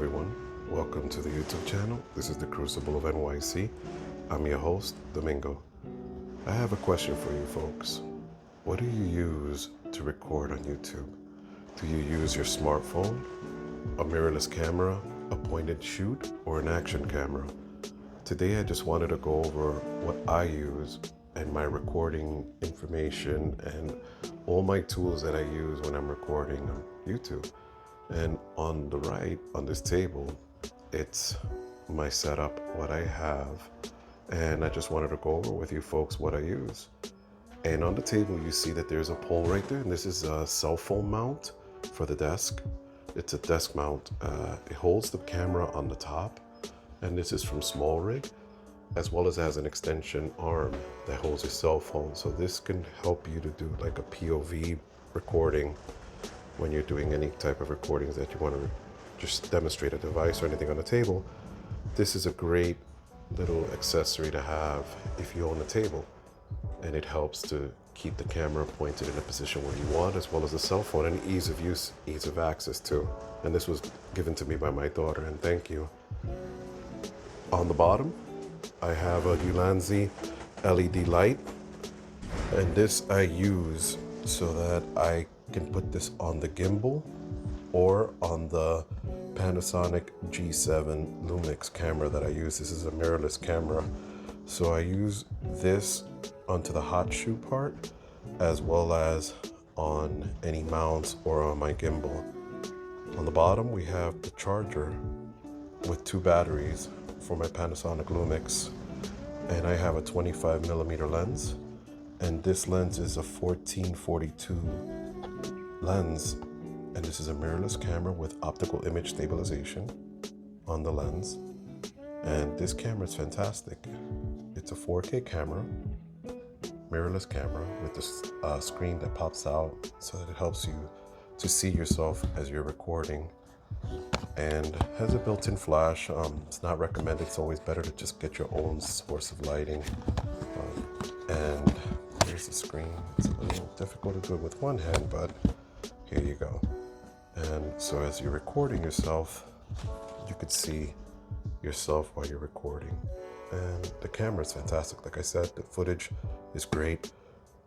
everyone, welcome to the YouTube channel. This is the Crucible of NYC. I'm your host, Domingo. I have a question for you folks. What do you use to record on YouTube? Do you use your smartphone, a mirrorless camera, a point and shoot, or an action camera? Today I just wanted to go over what I use and my recording information and all my tools that I use when I'm recording on YouTube. And on the right, on this table, it's my setup, what I have. And I just wanted to go over with you folks what I use. And on the table, you see that there's a pole right there. And this is a cell phone mount for the desk. It's a desk mount. It holds the camera on the top. And this is from SmallRig, as well as has an extension arm that holds your cell phone. So this can help you to do like a POV recording when you're doing any type of recordings that you want to just demonstrate a device or anything on the table. This is a great little accessory to have if you own a table, and it helps to keep the camera pointed in a position where you want, as well as the cell phone, and ease of use, ease of access too. And this was given to me by my daughter, and thank you. On the bottom, I have a Ulanzi LED light, and this I use so that I can put this on the gimbal or on the Panasonic G7 Lumix camera that I use. This is a mirrorless camera. So I use this onto the hot shoe part, as well as on any mounts or on my gimbal. On the bottom, we have the charger with 2 batteries for my Panasonic Lumix. And I have a 25mm lens. And this lens is a 1442 lens, and this is a mirrorless camera with optical image stabilization on the lens. And this camera is fantastic. It's a 4K camera, mirrorless camera with this screen that pops out so that it helps you to see yourself as you're recording, and has a built-in flash. It's not recommended. It's always better to just get your own source of lighting. And here's the screen. It's a little difficult to do it with one hand, but here you go. And so as you're recording yourself, you could see yourself while you're recording. And the camera is fantastic. Like I said, the footage is great.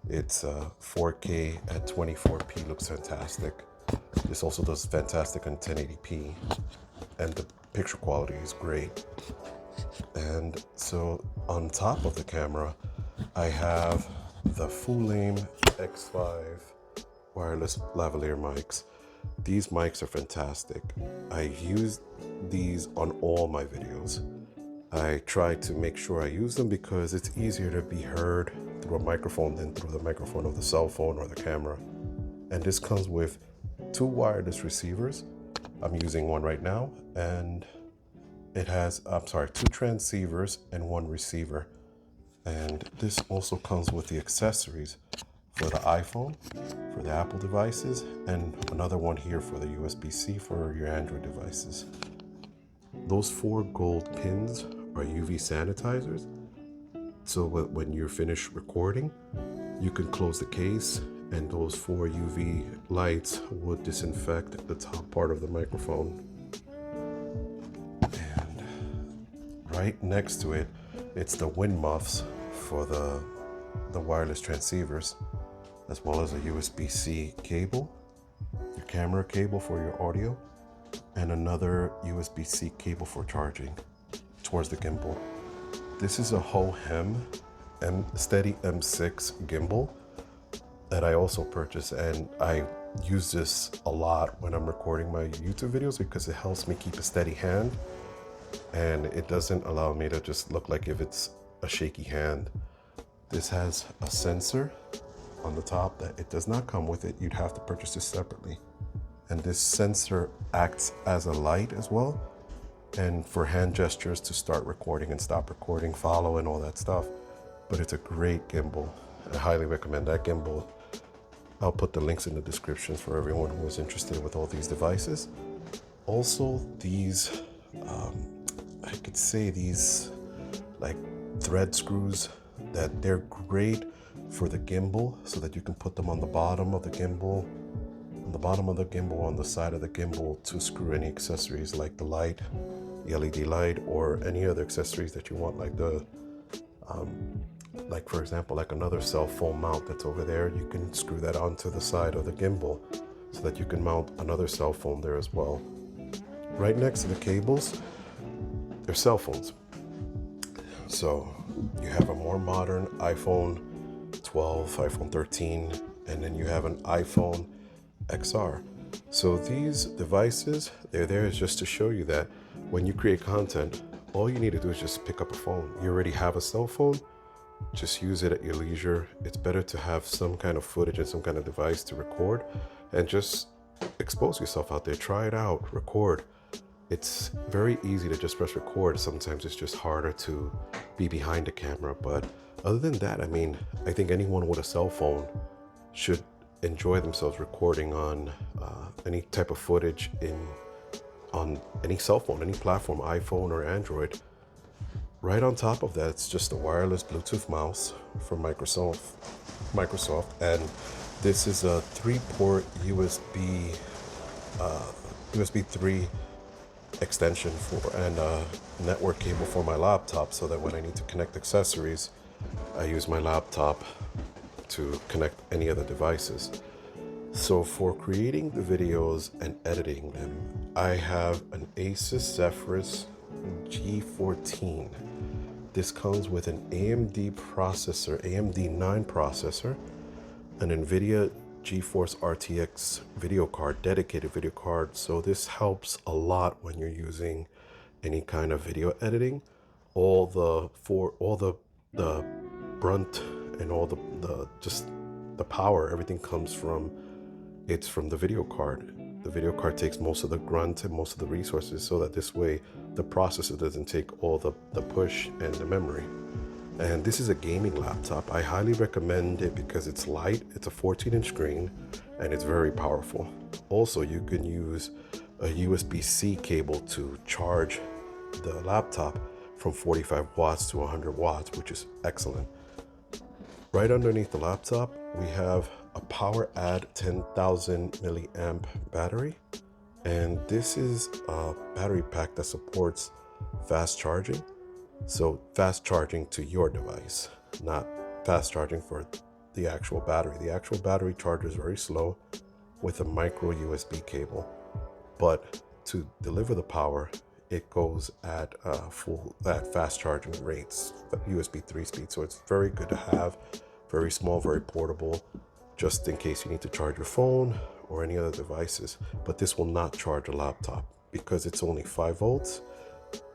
It's 4K at 24p, looks fantastic. This also does fantastic on 1080p, and the picture quality is great. And so on top of the camera, I have the full-lame X5 wireless lavalier mics. These mics are fantastic. I use these on all my videos. I try to make sure I use them because it's easier to be heard through a microphone than through the microphone of the cell phone or the camera. And this comes with 2 wireless receivers. I'm using one right now, and it has, 2 transceivers and 1 receiver. And this also comes with the accessories for the iPhone, for the Apple devices, and another one here for the USB-C for your Android devices. Those 4 gold pins are UV sanitizers. So when you're finished recording, you can close the case, and those 4 UV lights would disinfect the top part of the microphone. And right next to it, it's the wind muffs for the wireless transceivers, as well as a USB-C cable, your camera cable for your audio, and another USB-C cable for charging towards the gimbal. This is a Hohem Steady M6 gimbal that I also purchased, and I use this a lot when I'm recording my YouTube videos because it helps me keep a steady hand, and it doesn't allow me to just look like if it's a shaky hand. This has a sensor on the top that it does not come with it. You'd have to purchase this separately. And this sensor acts as a light as well, and for hand gestures to start recording and stop recording, follow, and all that stuff. But it's a great gimbal. I highly recommend that gimbal. I'll put the links in the description for everyone who is interested with all these devices. Also, these, I could say these like thread screws, that they're great for the gimbal so that you can put them on the bottom of the gimbal on the bottom of the gimbal, on the side of the gimbal, to screw any accessories like the light, the LED light, or any other accessories that you want, like the like for example, like another cell phone mount that's over there. You can screw that onto the side of the gimbal so that you can mount another cell phone there as well. Right next to the cables, there's cell phones. So you have a more modern iPhone 12, iPhone 13, and then you have an iPhone XR. So these devices, they're there just to show you that when you create content, all you need to do is just pick up a phone. You already have a cell phone, just use it at your leisure. It's better to have some kind of footage and some kind of device to record, and just expose yourself out there. Try it out, record. It's very easy to just press record. Sometimes it's just harder to be behind the camera. But other than that, I mean, I think anyone with a cell phone should enjoy themselves recording on any type of footage on any cell phone, any platform, iPhone or Android. Right on top of that, it's just a wireless Bluetooth mouse from Microsoft, and this is a 3-port USB 3 extension and a network cable for my laptop, so that when I need to connect accessories, I use my laptop to connect any other devices. So for creating the videos and editing them, I have an Asus Zephyrus G14. This comes with an AMD processor, AMD 9 processor, an NVIDIA GeForce RTX video card, dedicated video card. So this helps a lot when you're using any kind of video editing. All the brunt and all the power, everything comes from the video card. The video card takes most of the grunt and most of the resources, so that this way the processor doesn't take all the push and the memory. And this is a gaming laptop. I highly recommend it because it's light, it's a 14-inch screen, and it's very powerful. Also, you can use a USB-C cable to charge the laptop from 45 watts to 100 watts, which is excellent. Right underneath the laptop, we have a PowerAdd 10,000 milliamp battery. And this is a battery pack that supports fast charging. So fast charging to your device, not fast charging for the actual battery. The actual battery charges very slow with a micro USB cable, but to deliver the power, it goes at fast charging rates, USB 3 speed. So it's very good to have, very small, very portable, just in case you need to charge your phone or any other devices. But this will not charge a laptop because it's only 5 volts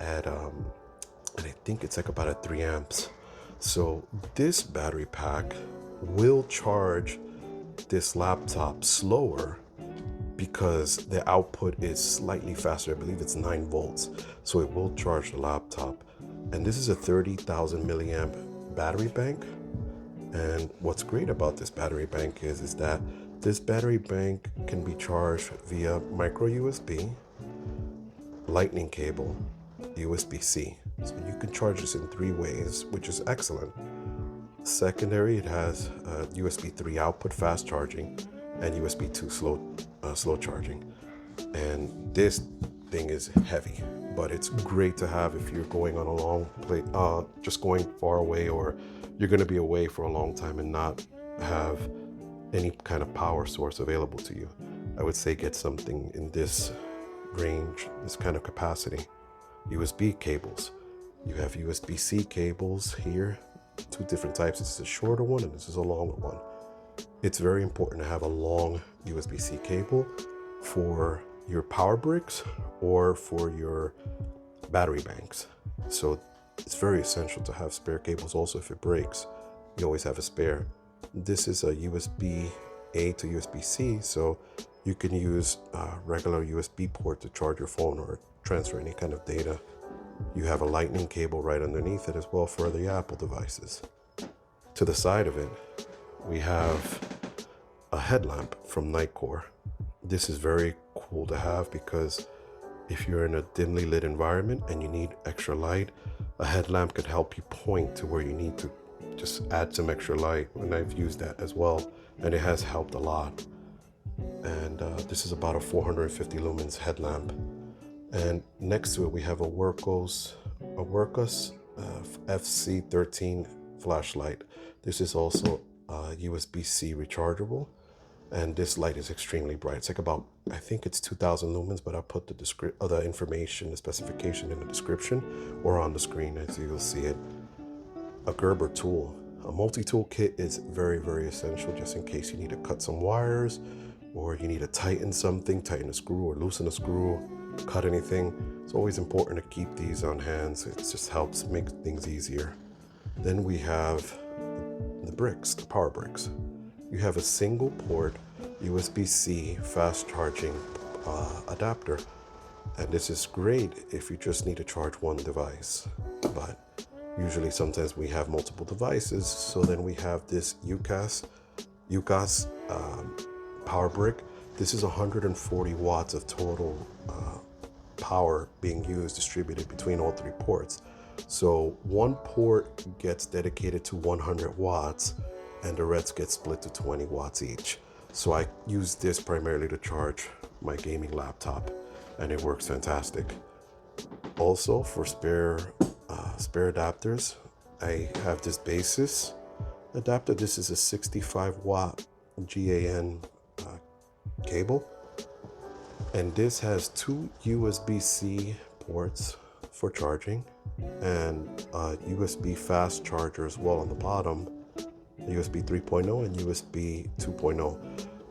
at and I think it's like about at 3 amps. So this battery pack will charge this laptop slower because the output is slightly faster. I believe it's 9 volts. So it will charge the laptop. And this is a 30,000 milliamp battery bank. And what's great about this battery bank is that this battery bank can be charged via micro USB, lightning cable, USB-C. So you can charge this in 3 ways, which is excellent. Secondary, it has USB 3 output fast charging and USB 2 slow charging. And this thing is heavy, but it's great to have if you're going on a long play, just going far away, or you're going to be away for a long time and not have any kind of power source available to you. I would say get something in this range, this kind of capacity. USB cables. You have USB-C cables here, 2 different types. This is a shorter one and this is a longer one. It's very important to have a long USB-C cable for your power bricks or for your battery banks. So it's very essential to have spare cables. Also, if it breaks, you always have a spare. This is a USB-A to USB-C, so you can use a regular USB port to charge your phone or transfer any kind of data. You have a lightning cable right underneath it as well for the Apple devices. To the side of it, we have a headlamp from Nightcore. This is very cool to have because if you're in a dimly lit environment and you need extra light, a headlamp could help you point to where you need to just add some extra light. And I've used that as well, and it has helped a lot. and this is about a 450 lumens headlamp. And next to it we have a Workus FC13 flashlight. This is also USB-C rechargeable, and this light is extremely bright. It's like about, I think it's 2000 lumens, but I'll put the information, the specification in the description or on the screen as you'll see it. A Gerber tool. A multi-tool kit is very, very essential just in case you need to cut some wires, or you need to tighten something, tighten a screw or loosen a screw, cut anything. It's always important to keep these on hand, so it just helps make things easier. Then we have the bricks, the power bricks. You have a single port USB-C fast charging adapter, and this is great if you just need to charge one device, but usually sometimes we have multiple devices, so then we have this UCAS power brick. This is 140 watts of total power being used, distributed between all three ports. So one port gets dedicated to 100 watts and the rest get split to 20 watts each. So I use this primarily to charge my gaming laptop, and it works fantastic. Also for spare adapters, I have this basis adapter. This is a 65 watt GAN cable, and this has two USB-C ports for charging and a USB fast charger as well on the bottom, USB 3.0 and USB 2.0.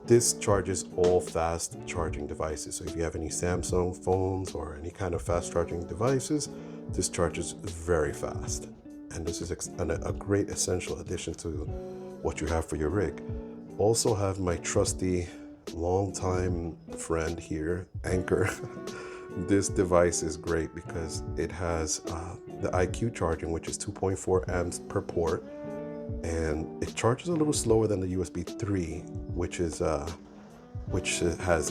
This charges all fast charging devices. So if you have any Samsung phones or any kind of fast charging devices, this charges very fast. And this is a great essential addition to what you have for your rig. Also have my trusty longtime friend here, Anker. This device is great because it has the IQ charging, which is 2.4 amps per port, and it charges a little slower than the USB 3, which has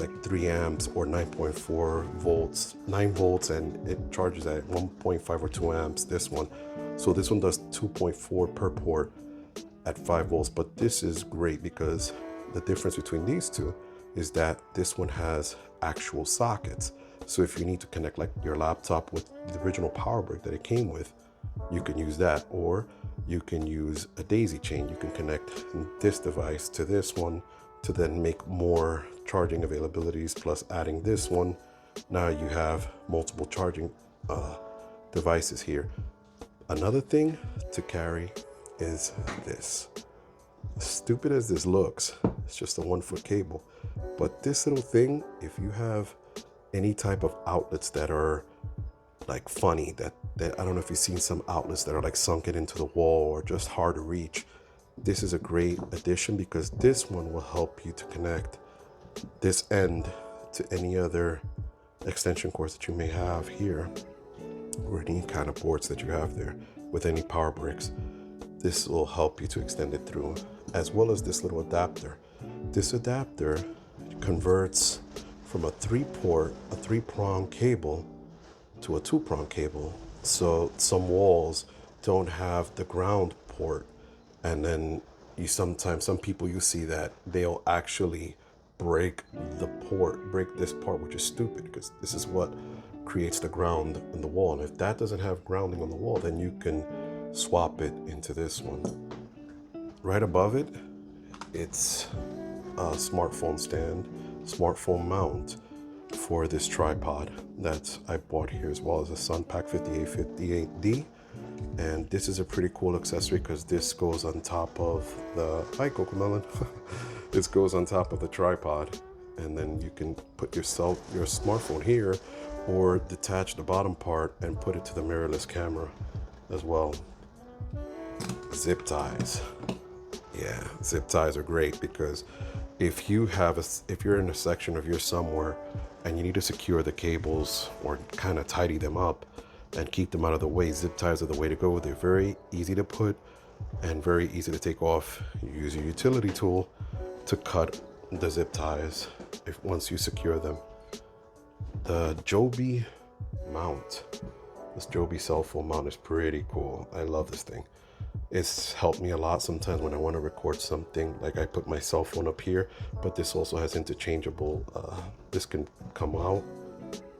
like 3 amps or 9.4 volts, 9 volts, and it charges at 1.5 or 2 amps, this one. So this one does 2.4 per port at 5 volts, but this is great because the difference between these two is that this one has actual sockets. So if you need to connect like your laptop with the original power brick that it came with, you can use that, or you can use a daisy chain. You can connect this device to this one to then make more charging availabilities, plus adding this one. Now you have multiple charging devices here. Another thing to carry is this. Stupid as this looks, it's just a 1-foot cable, but this little thing, if you have any type of outlets that are like funny, that I don't know if you've seen some outlets that are like sunken into the wall or just hard to reach, this is a great addition because this one will help you to connect this end to any other extension cords that you may have here, or any kind of boards that you have there with any power bricks. This will help you to extend it through, as well as this little adapter. This adapter converts from a 3-prong cable to a 2-prong cable. So some walls don't have the ground port, and then some people you see that they'll actually break this part, which is stupid because this is what creates the ground in the wall. And if that doesn't have grounding on the wall, then you can swap it into this one. Right above it, it's a smartphone stand, smartphone mount for this tripod that I bought here, as well as a Sunpack 5858D. And this is a pretty cool accessory because this goes on top of the this goes on top of the tripod, and then you can put your smartphone here, or detach the bottom part and put it to the mirrorless camera as well. Zip ties. Yeah, zip ties are great because if you're in a section of yours somewhere and you need to secure the cables or kind of tidy them up and keep them out of the way, zip ties are the way to go. They're very easy to put and very easy to take off. You use your utility tool to cut the zip ties once you secure them. The Joby mount, this Joby cell phone mount is pretty cool. I love this thing. It's helped me a lot sometimes when I want to record something. Like I put my cell phone up here, but this also has interchangeable. This can come out,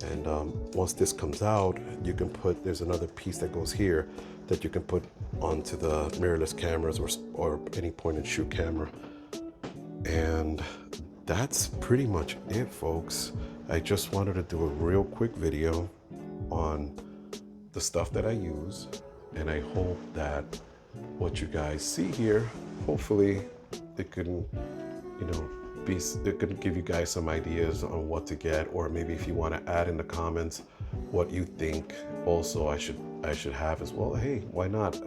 and once this comes out, you can put, there's another piece that goes here that you can put onto the mirrorless cameras or any point and shoot camera. And that's pretty much it, folks. I just wanted to do a real quick video on the stuff that I use, and I hope that what you guys see here, hopefully it can, it could give you guys some ideas on what to get, or maybe if you want to add in the comments what you think also I should have as well. Hey, why not?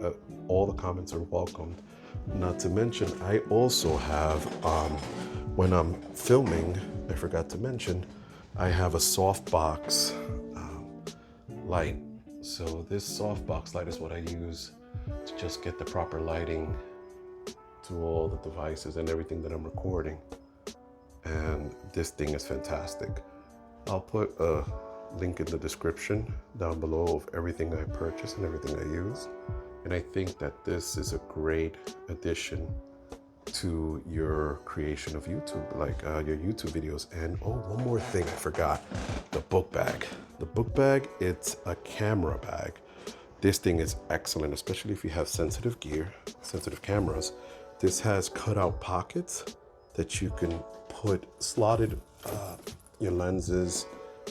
All the comments are welcomed. Not to mention, I also have, when I'm filming, I forgot to mention, I have a softbox light. So this softbox light is what I use to just get the proper lighting to all the devices and everything that I'm recording. And this thing is fantastic. I'll put a link in the description down below of everything I purchase and everything I use. And I think that this is a great addition to your creation of YouTube, like your YouTube videos. And oh, one more thing I forgot, the book bag. The book bag, it's a camera bag. This thing is excellent, especially if you have sensitive gear, sensitive cameras. This has cutout pockets that you can put slotted your lenses,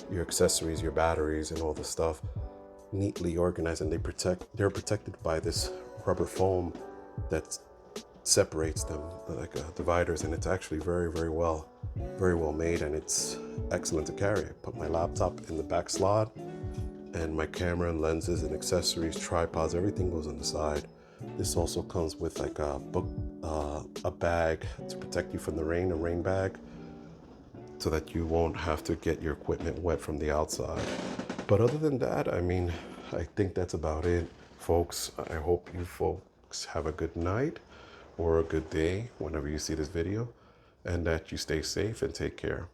your accessories, your batteries, and all the stuff neatly organized, and they're protected by this rubber foam that separates them like dividers, and it's actually very well made, and it's excellent to carry. I put my laptop in the back slot, and my camera and lenses and accessories, tripods, everything goes on the side. This also comes with like a bag to protect you from the rain, a rain bag, so that you won't have to get your equipment wet from the outside. But other than that, I mean, I think that's about it, folks. I hope you folks have a good night or a good day whenever you see this video, and that you stay safe and take care.